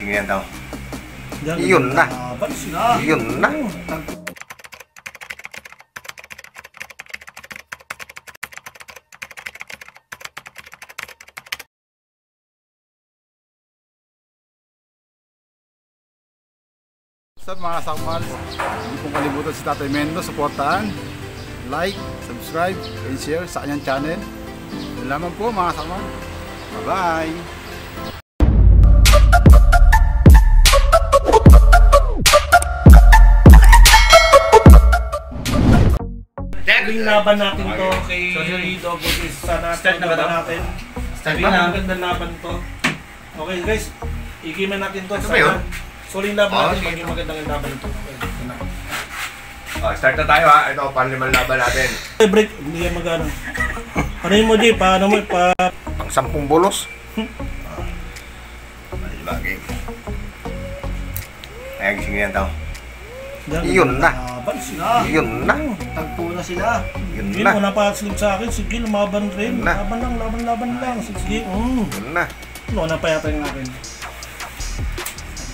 Ganyan tao. Yun na. Yun na. What's up mga sakmal? Hindi pong kalimutan si Tatay Mendo, supportahan, like, subscribe, and share sa kanyang channel. Yun lamang po mga sakmal. Bye-bye! Yung laban natin to kay Dog is sana start na natin. Start na magandang laban to. Okay guys, igiman natin to. Suling laban natin, maging magandang laban ito. Start na tayo ha. Ito, paano naman laban natin? Break, hindi yan mag-ano. Ano yun mo di, paano mo, Pang 10 bolos. Bagay. Ayan, gising yan tao. Yun na. Yun na. Tagpo na sila. Yun Gil, na. wala pa slip sa akin. Sige, lumaban rin. Laban lang. Sige, Yun na. Wala pa yata yung akin.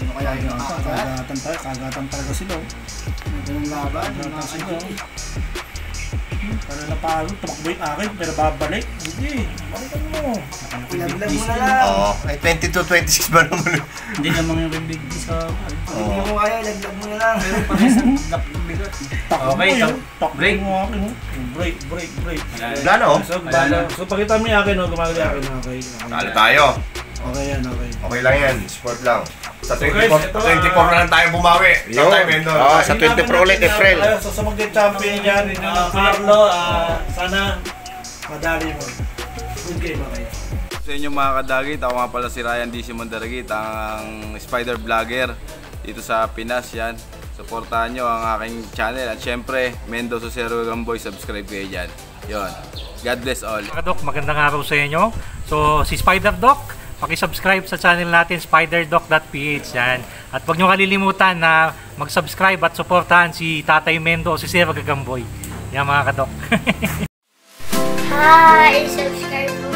Ano kaya yung Kagatan talaga sila. Ganun laban. Kagatan sila. Para napalo, tumakbo yung akin, pero babalik. Hindi, balikan mo. Ilaglag mo na lang. Oo, ay 22-26 ba naman? Hindi naman yung big sa... Hindi mo kaya, ilaglag mo na lang. Pero paresan, bigat. Break mo akin. Break. Gano? So pakita mo yung akin, gumagali akin. Okay. Talo tayo. Okay yan, okay. Okay lang yan, sport lang. Sa 24 Okay, ito, 24 na lang tayo bumawi. Tatay Mendo. Sa 24 ulit, April. So sa mag-champion yan, Carlo, sana madali mo. Good game, okay. Sa inyo mga kadagit, ako nga pala si Ryan D. Simondaragit, ang spider vlogger dito sa Pinas yan. Supportahan nyo ang aking channel at syempre, Mendo Susero Gamboy, subscribe kayo dyan. Yon. God bless all. Mga Doc, magandang araw sa inyo. So, si Spider Doc, paki-subscribe sa channel natin, spiderdoc.ph yan. At huwag nyo kalilimutan na mag-subscribe at supportahan si Tatay Mendo o si Sir Gagamboy. Yan mga kadok. Hi! Subscribe mo